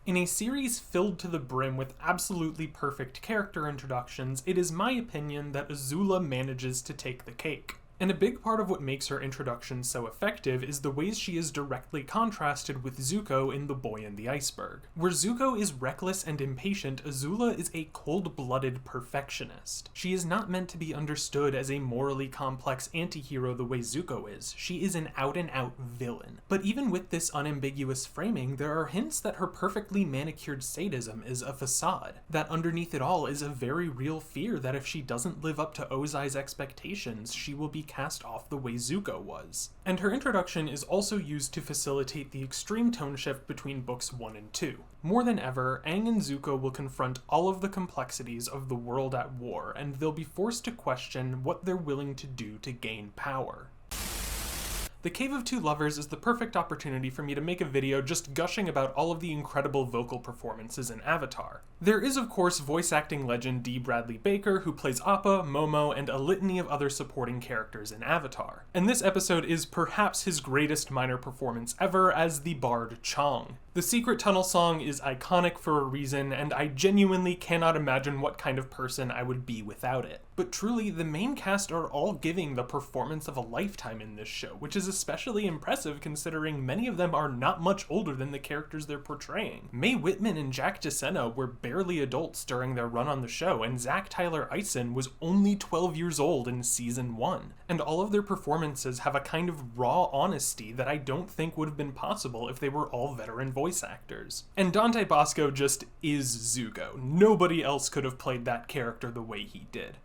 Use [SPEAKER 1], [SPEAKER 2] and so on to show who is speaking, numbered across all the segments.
[SPEAKER 1] In a series filled to the brim with absolutely perfect character introductions, it is my opinion that Azula manages to take the cake. And a big part of what makes her introduction so effective is the ways she is directly contrasted with Zuko in The Boy and the Iceberg. Where Zuko is reckless and impatient, Azula is a cold-blooded perfectionist. She is not meant to be understood as a morally complex anti-hero the way Zuko is. She is an out-and-out villain. But even with this unambiguous framing, there are hints that her perfectly manicured sadism is a facade. That underneath it all is a very real fear that if she doesn't live up to Ozai's expectations, she will be cast off the way Zuko was. And her introduction is also used to facilitate the extreme tone shift between books 1 and 2. More than ever, Aang and Zuko will confront all of the complexities of the world at war, and they'll be forced to question what they're willing to do to gain power. The Cave of Two Lovers is the perfect opportunity for me to make a video just gushing about all of the incredible vocal performances in Avatar. There is of course voice acting legend D. Bradley Baker, who plays Appa, Momo, and a litany of other supporting characters in Avatar. And this episode is perhaps his greatest minor performance ever as the bard Chong. The Secret Tunnel song is iconic for a reason, and I genuinely cannot imagine what kind of person I would be without it. But truly, the main cast are all giving the performance of a lifetime in this show, which is especially impressive considering many of them are not much older than the characters they're portraying. Mae Whitman and Jack DeSena were barely adults during their run on the show, and Zach Tyler Eisen was only 12 years old in season 1. And all of their performances have a kind of raw honesty that I don't think would have been possible if they were all veteran voice actors. And Dante Bosco just is Zuko. Nobody else could have played that character the way he did.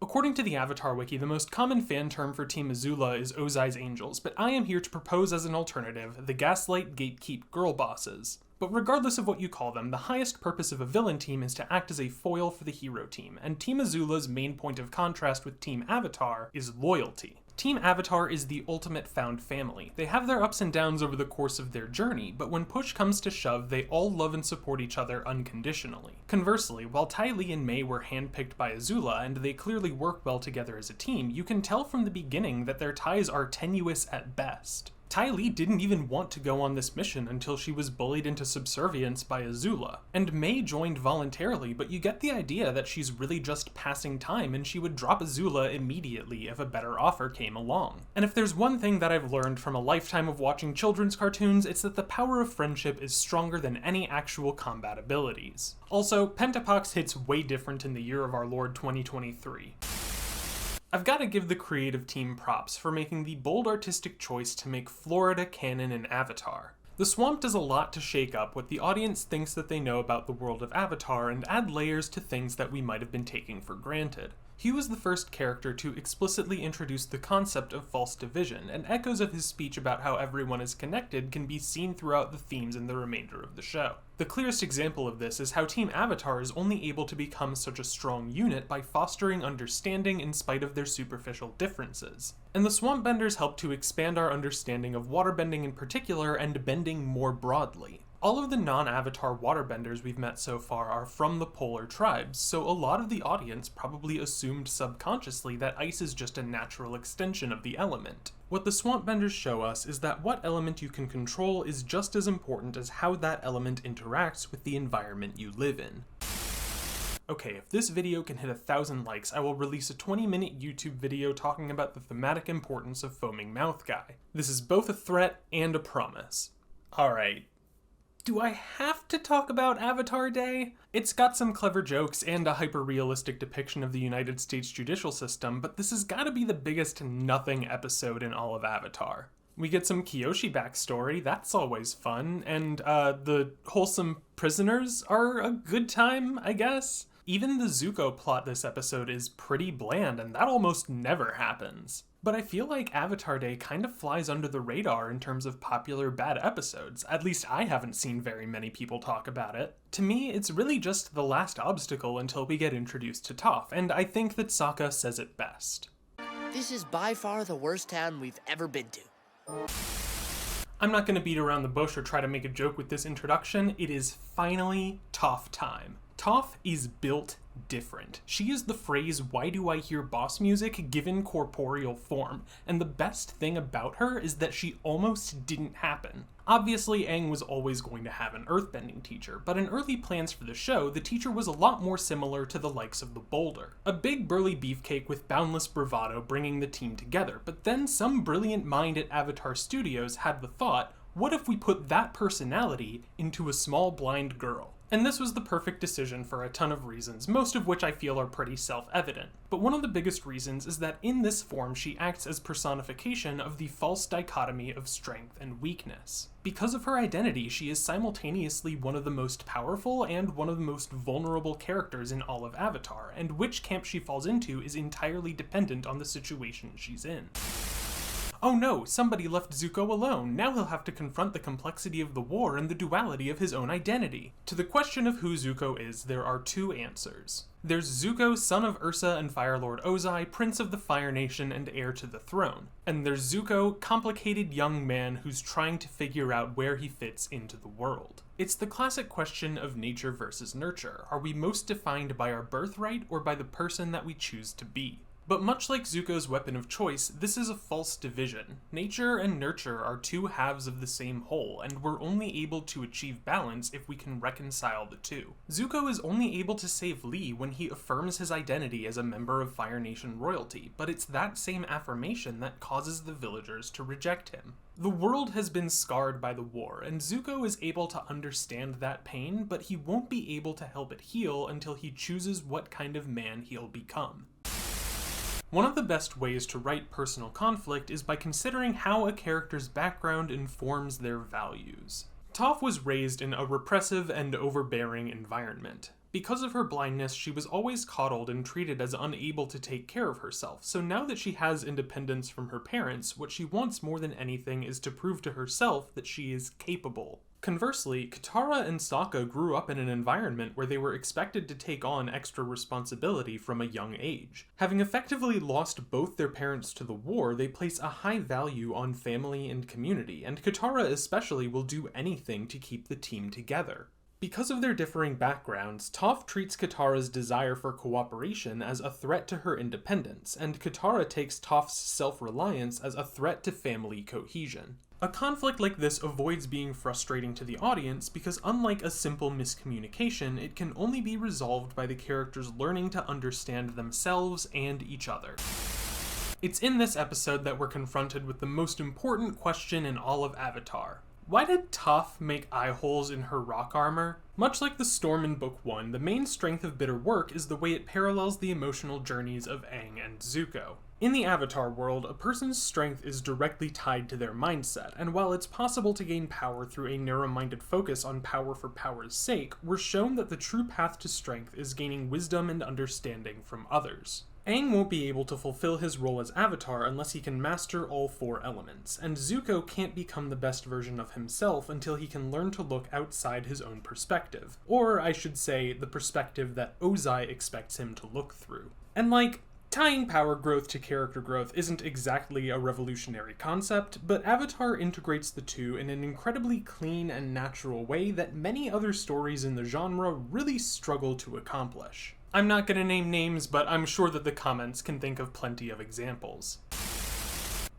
[SPEAKER 1] According to the Avatar Wiki, the most common fan term for Team Azula is Ozai's Angels, but I am here to propose as an alternative the Gaslight Gatekeep Girl Bosses. But regardless of what you call them, the highest purpose of a villain team is to act as a foil for the hero team, and Team Azula's main point of contrast with Team Avatar is loyalty. Team Avatar is the ultimate found family. They have their ups and downs over the course of their journey, but when push comes to shove, they all love and support each other unconditionally. Conversely, while Ty Lee and May were handpicked by Azula, and they clearly work well together as a team, you can tell from the beginning that their ties are tenuous at best. Ty Lee didn't even want to go on this mission until she was bullied into subservience by Azula, and May joined voluntarily, but you get the idea that she's really just passing time and she would drop Azula immediately if a better offer came along. And if there's one thing that I've learned from a lifetime of watching children's cartoons, it's that the power of friendship is stronger than any actual combat abilities. Also, Pentapox hits way different in the year of our Lord 2023. I've got to give the creative team props for making the bold artistic choice to make Florida canon in Avatar. The swamp does a lot to shake up what the audience thinks that they know about the world of Avatar and add layers to things that we might have been taking for granted. Hugh is the first character to explicitly introduce the concept of false division, and echoes of his speech about how everyone is connected can be seen throughout the themes in the remainder of the show. The clearest example of this is how Team Avatar is only able to become such a strong unit by fostering understanding in spite of their superficial differences. And the Swamp Benders help to expand our understanding of waterbending in particular and bending more broadly. All of the non-Avatar waterbenders we've met so far are from the polar tribes, so a lot of the audience probably assumed subconsciously that ice is just a natural extension of the element. What the Swamp Benders show us is that what element you can control is just as important as how that element interacts with the environment you live in. Okay, if this video can hit 1,000 likes, I will release a 20-minute YouTube video talking about the thematic importance of Foaming Mouth Guy. This is both a threat and a promise. Alright. Do I have to talk about Avatar Day? It's got some clever jokes and a hyper-realistic depiction of the United States judicial system, but this has gotta be the biggest nothing episode in all of Avatar. We get some Kyoshi backstory, that's always fun, and the wholesome prisoners are a good time, I guess. Even the Zuko plot this episode is pretty bland, and that almost never happens. But I feel like Avatar Day kind of flies under the radar in terms of popular bad episodes. At least I haven't seen very many people talk about it. To me, it's really just the last obstacle until we get introduced to Toph, and I think that Sokka says it best.
[SPEAKER 2] This is by far the worst town we've ever been to.
[SPEAKER 1] I'm not going to beat around the bush or try to make a joke with this introduction. It is finally Toph time. Toph is built different. She is the phrase, "Why do I hear boss music?" given corporeal form, and the best thing about her is that she almost didn't happen. Obviously, Aang was always going to have an earthbending teacher, but in early plans for the show, the teacher was a lot more similar to the likes of the Boulder. A big burly beefcake with boundless bravado bringing the team together, but then some brilliant mind at Avatar Studios had the thought, what if we put that personality into a small blind girl? And this was the perfect decision for a ton of reasons, most of which I feel are pretty self-evident. But one of the biggest reasons is that in this form she acts as personification of the false dichotomy of strength and weakness. Because of her identity, she is simultaneously one of the most powerful and one of the most vulnerable characters in all of Avatar, and which camp she falls into is entirely dependent on the situation she's in. Oh no, somebody left Zuko alone. Now he'll have to confront the complexity of the war and the duality of his own identity. To the question of who Zuko is, there are two answers. There's Zuko, son of Ursa and Fire Lord Ozai, prince of the Fire Nation and heir to the throne. And there's Zuko, complicated young man who's trying to figure out where he fits into the world. It's the classic question of nature versus nurture. Are we most defined by our birthright or by the person that we choose to be? But much like Zuko's weapon of choice, this is a false division. Nature and nurture are two halves of the same whole, and we're only able to achieve balance if we can reconcile the two. Zuko is only able to save Lee when he affirms his identity as a member of Fire Nation royalty, but it's that same affirmation that causes the villagers to reject him. The world has been scarred by the war, and Zuko is able to understand that pain, but he won't be able to help it heal until he chooses what kind of man he'll become. One of the best ways to write personal conflict is by considering how a character's background informs their values. Toph was raised in a repressive and overbearing environment. Because of her blindness, she was always coddled and treated as unable to take care of herself, so now that she has independence from her parents, what she wants more than anything is to prove to herself that she is capable. Conversely, Katara and Sokka grew up in an environment where they were expected to take on extra responsibility from a young age. Having effectively lost both their parents to the war, they place a high value on family and community, and Katara especially will do anything to keep the team together. Because of their differing backgrounds, Toph treats Katara's desire for cooperation as a threat to her independence, and Katara takes Toph's self-reliance as a threat to family cohesion. A conflict like this avoids being frustrating to the audience because unlike a simple miscommunication, it can only be resolved by the characters learning to understand themselves and each other. It's in this episode that we're confronted with the most important question in all of Avatar. Why did Toph make eye holes in her rock armor? Much like the storm in Book 1, the main strength of Bitter Work is the way it parallels the emotional journeys of Aang and Zuko. In the Avatar world, a person's strength is directly tied to their mindset, and while it's possible to gain power through a narrow-minded focus on power for power's sake, we're shown that the true path to strength is gaining wisdom and understanding from others. Aang won't be able to fulfill his role as Avatar unless he can master all four elements, and Zuko can't become the best version of himself until he can learn to look outside his own perspective. Or, I should say, the perspective that Ozai expects him to look through. And tying power growth to character growth isn't exactly a revolutionary concept, but Avatar integrates the two in an incredibly clean and natural way that many other stories in the genre really struggle to accomplish. I'm not gonna name names, but I'm sure that the comments can think of plenty of examples.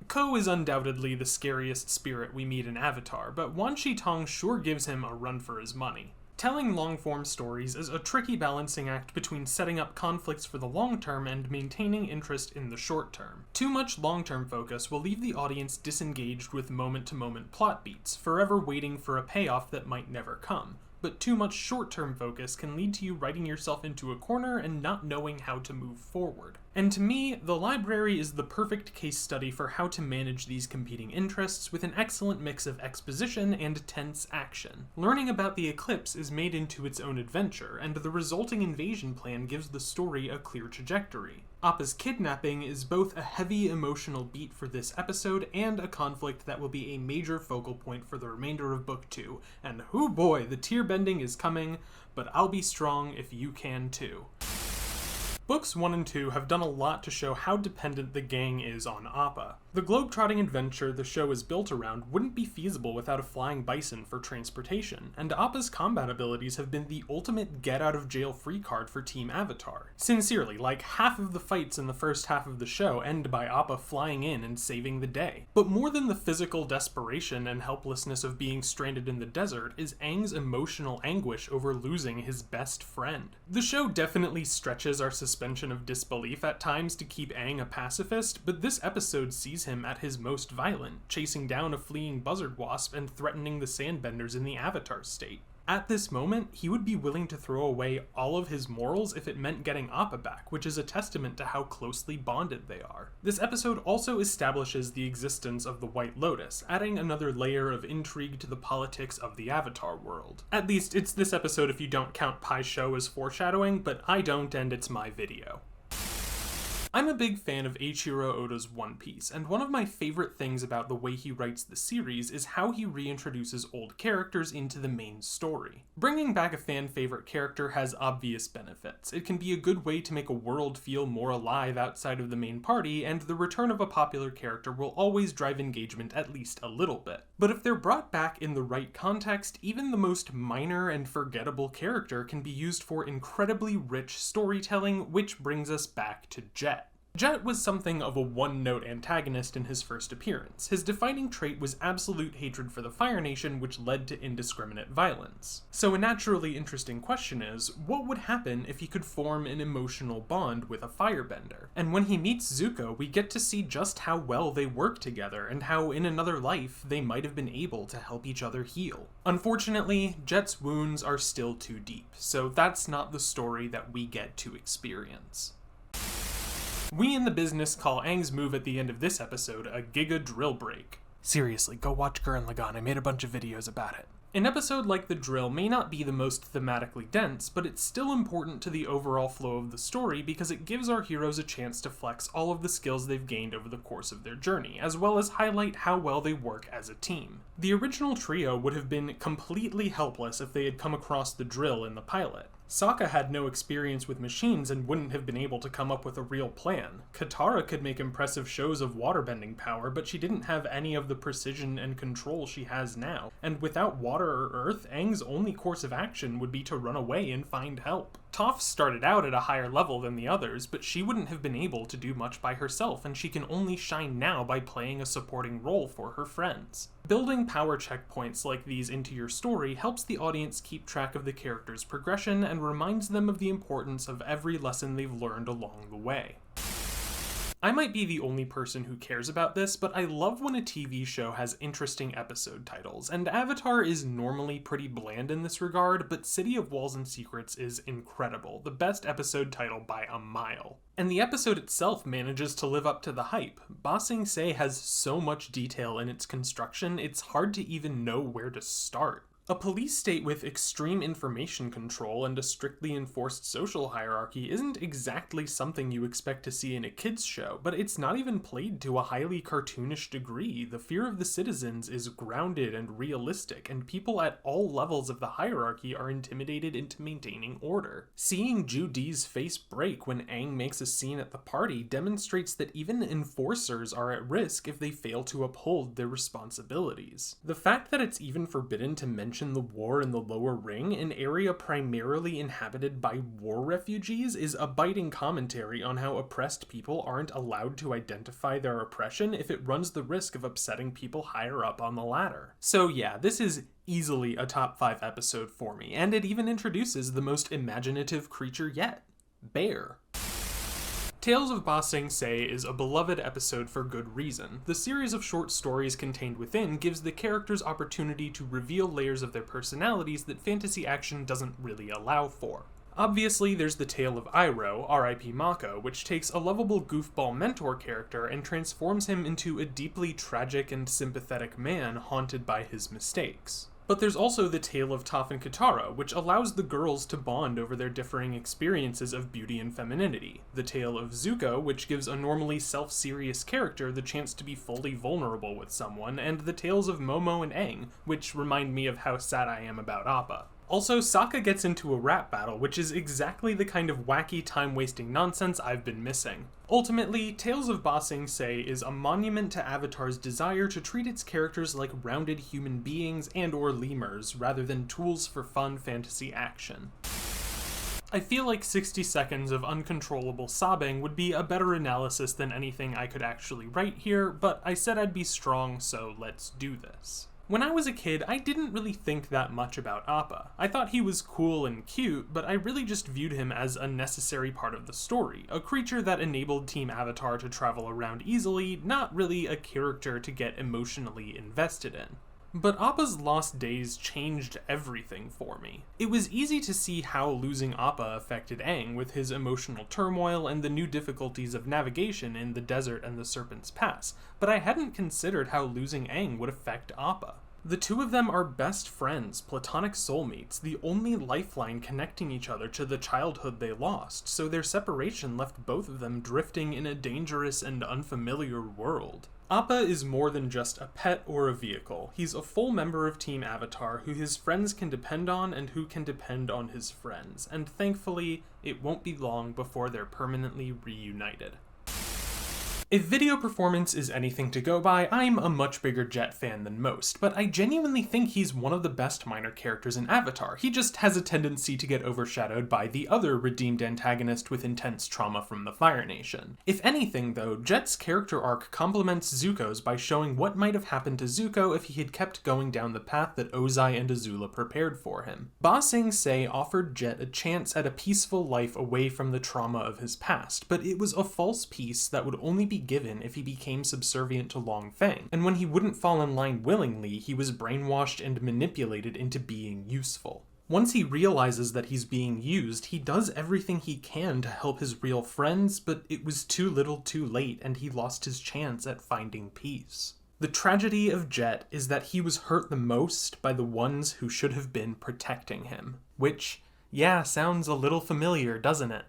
[SPEAKER 1] Ko is undoubtedly the scariest spirit we meet in Avatar, but Wan Shi Tong sure gives him a run for his money. Telling long-form stories is a tricky balancing act between setting up conflicts for the long term and maintaining interest in the short term. Too much long-term focus will leave the audience disengaged with moment-to-moment plot beats, forever waiting for a payoff that might never come. But too much short-term focus can lead to you writing yourself into a corner and not knowing how to move forward. And to me, the library is the perfect case study for how to manage these competing interests with an excellent mix of exposition and tense action. Learning about the eclipse is made into its own adventure, and the resulting invasion plan gives the story a clear trajectory. Appa's kidnapping is both a heavy emotional beat for this episode and a conflict that will be a major focal point for the remainder of Book 2, and hoo boy, the tear bending is coming, but I'll be strong if you can too. Books 1 and 2 have done a lot to show how dependent the gang is on Appa. The globe-trotting adventure the show is built around wouldn't be feasible without a flying bison for transportation, and Appa's combat abilities have been the ultimate get-out-of-jail-free card for Team Avatar. Sincerely, like half of the fights in the first half of the show end by Appa flying in and saving the day. But more than the physical desperation and helplessness of being stranded in the desert is Aang's emotional anguish over losing his best friend. The show definitely stretches our suspension of disbelief at times to keep Aang a pacifist, but this episode sees him at his most violent, chasing down a fleeing buzzard wasp and threatening the sandbenders in the Avatar state. At this moment, he would be willing to throw away all of his morals if it meant getting Appa back, which is a testament to how closely bonded they are. This episode also establishes the existence of the White Lotus, adding another layer of intrigue to the politics of the Avatar world. At least, it's this episode if you don't count Pai's show as foreshadowing, but I don't, and it's my video. I'm a big fan of Eiichiro Oda's One Piece, and one of my favorite things about the way he writes the series is how he reintroduces old characters into the main story. Bringing back a fan-favorite character has obvious benefits. It can be a good way to make a world feel more alive outside of the main party, and the return of a popular character will always drive engagement at least a little bit. But if they're brought back in the right context, even the most minor and forgettable character can be used for incredibly rich storytelling, which brings us back to Jet. Jet was something of a one-note antagonist in his first appearance. His defining trait was absolute hatred for the Fire Nation, which led to indiscriminate violence. So a naturally interesting question is, what would happen if he could form an emotional bond with a firebender? And when he meets Zuko, we get to see just how well they work together, and how in another life they might have been able to help each other heal. Unfortunately, Jet's wounds are still too deep, so that's not the story that we get to experience. We in the business call Aang's move at the end of this episode a Giga Drill Break. Seriously, go watch Gurren Lagann, I made a bunch of videos about it. An episode like the drill may not be the most thematically dense, but it's still important to the overall flow of the story because it gives our heroes a chance to flex all of the skills they've gained over the course of their journey, as well as highlight how well they work as a team. The original trio would have been completely helpless if they had come across the drill in the pilot. Sokka had no experience with machines and wouldn't have been able to come up with a real plan. Katara could make impressive shows of waterbending power, but she didn't have any of the precision and control she has now. And without water or earth, Aang's only course of action would be to run away and find help. Toph started out at a higher level than the others, but she wouldn't have been able to do much by herself, and she can only shine now by playing a supporting role for her friends. Building power checkpoints like these into your story helps the audience keep track of the character's progression and reminds them of the importance of every lesson they've learned along the way. I might be the only person who cares about this, but I love when a TV show has interesting episode titles, and Avatar is normally pretty bland in this regard, but City of Walls and Secrets is incredible, the best episode title by a mile. And the episode itself manages to live up to the hype. Ba Sing Se has so much detail in its construction, it's hard to even know where to start. A police state with extreme information control and a strictly enforced social hierarchy isn't exactly something you expect to see in a kids show, but it's not even played to a highly cartoonish degree. The fear of the citizens is grounded and realistic, and people at all levels of the hierarchy are intimidated into maintaining order. Seeing Ju Dee's face break when Aang makes a scene at the party demonstrates that even enforcers are at risk if they fail to uphold their responsibilities. The fact that it's even forbidden to mention the war in the Lower Ring, an area primarily inhabited by war refugees, is a biting commentary on how oppressed people aren't allowed to identify their oppression if it runs the risk of upsetting people higher up on the ladder. So yeah, this is easily a top 5 episode for me, and it even introduces the most imaginative creature yet, Bear. Tales of Ba Sing Se is a beloved episode for good reason. The series of short stories contained within gives the characters opportunity to reveal layers of their personalities that fantasy action doesn't really allow for. Obviously, there's the tale of Iroh, R.I.P. Mako, which takes a lovable goofball mentor character and transforms him into a deeply tragic and sympathetic man haunted by his mistakes. But there's also the tale of Toph and Katara, which allows the girls to bond over their differing experiences of beauty and femininity. The tale of Zuko, which gives a normally self-serious character the chance to be fully vulnerable with someone, and the tales of Momo and Aang, which remind me of how sad I am about Appa. Also, Sokka gets into a rap battle, which is exactly the kind of wacky, time-wasting nonsense I've been missing. Ultimately, Tales of Ba Sing Se is a monument to Avatar's desire to treat its characters like rounded human beings and/or lemurs, rather than tools for fun fantasy action. I feel like 60 seconds of uncontrollable sobbing would be a better analysis than anything I could actually write here, but I said I'd be strong, so let's do this. When I was a kid, I didn't really think that much about Appa. I thought he was cool and cute, but I really just viewed him as a necessary part of the story, a creature that enabled Team Avatar to travel around easily, not really a character to get emotionally invested in. But Appa's lost days changed everything for me. It was easy to see how losing Appa affected Aang with his emotional turmoil and the new difficulties of navigation in the desert and the Serpent's Pass, but I hadn't considered how losing Aang would affect Appa. The two of them are best friends, platonic soulmates, the only lifeline connecting each other to the childhood they lost, so their separation left both of them drifting in a dangerous and unfamiliar world. Appa is more than just a pet or a vehicle. He's a full member of Team Avatar who his friends can depend on and who can depend on his friends, and thankfully, it won't be long before they're permanently reunited. If video performance is anything to go by, I'm a much bigger Jet fan than most, but I genuinely think he's one of the best minor characters in Avatar. He just has a tendency to get overshadowed by the other redeemed antagonist with intense trauma from the Fire Nation. If anything, though, Jet's character arc complements Zuko's by showing what might have happened to Zuko if he had kept going down the path that Ozai and Azula prepared for him. Ba Sing Se offered Jet a chance at a peaceful life away from the trauma of his past, but it was a false peace that would only be given if he became subservient to Long Feng, and when he wouldn't fall in line willingly, he was brainwashed and manipulated into being useful. Once he realizes that he's being used, he does everything he can to help his real friends, but it was too little too late, and he lost his chance at finding peace. The tragedy of Jet is that he was hurt the most by the ones who should have been protecting him. Which, yeah, sounds a little familiar, doesn't it?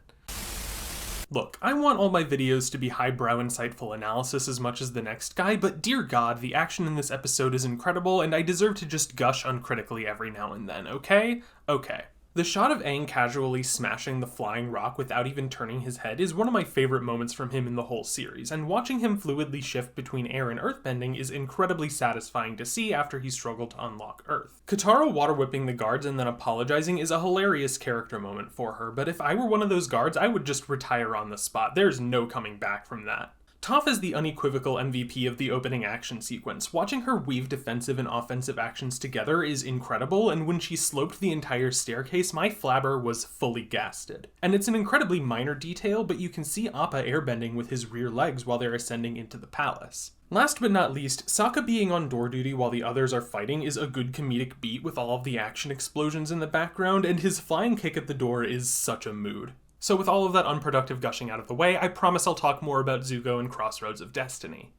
[SPEAKER 1] Look, I want all my videos to be highbrow, insightful analysis as much as the next guy, but dear God, the action in this episode is incredible, and I deserve to just gush uncritically every now and then, okay? Okay. The shot of Aang casually smashing the flying rock without even turning his head is one of my favorite moments from him in the whole series, and watching him fluidly shift between air and earthbending is incredibly satisfying to see after he struggled to unlock Earth. Katara water whipping the guards and then apologizing is a hilarious character moment for her, but if I were one of those guards, I would just retire on the spot. There's no coming back from that. Toph is the unequivocal MVP of the opening action sequence. Watching her weave defensive and offensive actions together is incredible, and when she sloped the entire staircase, my flabber was fully gasted. And it's an incredibly minor detail, but you can see Appa airbending with his rear legs while they're ascending into the palace. Last but not least, Sokka being on door duty while the others are fighting is a good comedic beat with all of the action explosions in the background, and his flying kick at the door is such a mood. So with all of that unproductive gushing out of the way, I promise I'll talk more about Zuko and Crossroads of Destiny.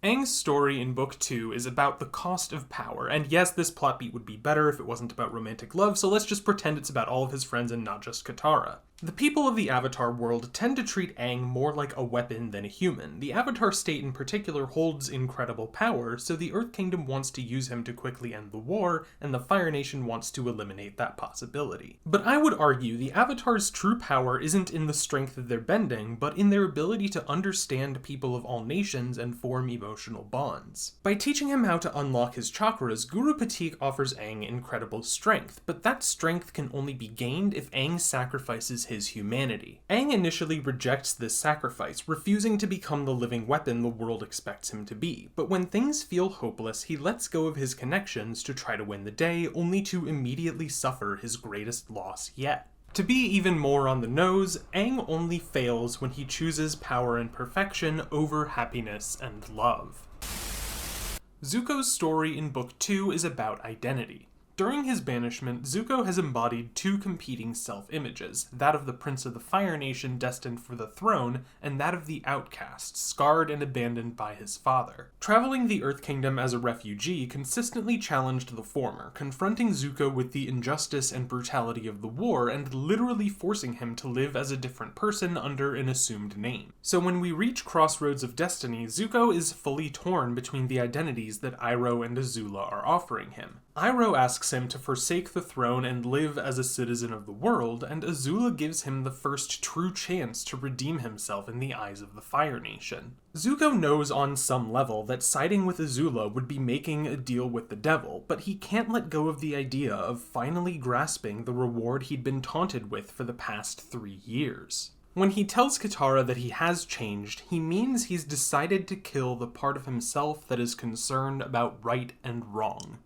[SPEAKER 1] Aang's story in Book 2 is about the cost of power, and yes, this plot beat would be better if it wasn't about romantic love, so let's just pretend it's about all of his friends and not just Katara. The people of the Avatar world tend to treat Aang more like a weapon than a human. The Avatar state in particular holds incredible power, so the Earth Kingdom wants to use him to quickly end the war, and the Fire Nation wants to eliminate that possibility. But I would argue the Avatar's true power isn't in the strength of their bending, but in their ability to understand people of all nations and form emotional bonds. By teaching him how to unlock his chakras, Guru Patik offers Aang incredible strength, but that strength can only be gained if Aang sacrifices his humanity. Aang initially rejects this sacrifice, refusing to become the living weapon the world expects him to be, but when things feel hopeless, he lets go of his connections to try to win the day, only to immediately suffer his greatest loss yet. To be even more on the nose, Aang only fails when he chooses power and perfection over happiness and love. Zuko's story in Book 2 is about identity. During his banishment, Zuko has embodied two competing self-images, that of the Prince of the Fire Nation destined for the throne, and that of the outcast, scarred and abandoned by his father. Traveling the Earth Kingdom as a refugee consistently challenged the former, confronting Zuko with the injustice and brutality of the war, and literally forcing him to live as a different person under an assumed name. So when we reach Crossroads of Destiny, Zuko is fully torn between the identities that Iroh and Azula are offering him. Iroh asks him to forsake the throne and live as a citizen of the world, and Azula gives him the first true chance to redeem himself in the eyes of the Fire Nation. Zuko knows on some level that siding with Azula would be making a deal with the devil, but he can't let go of the idea of finally grasping the reward he'd been taunted with for the past 3 years. When he tells Katara that he has changed, he means he's decided to kill the part of himself that is concerned about right and wrong.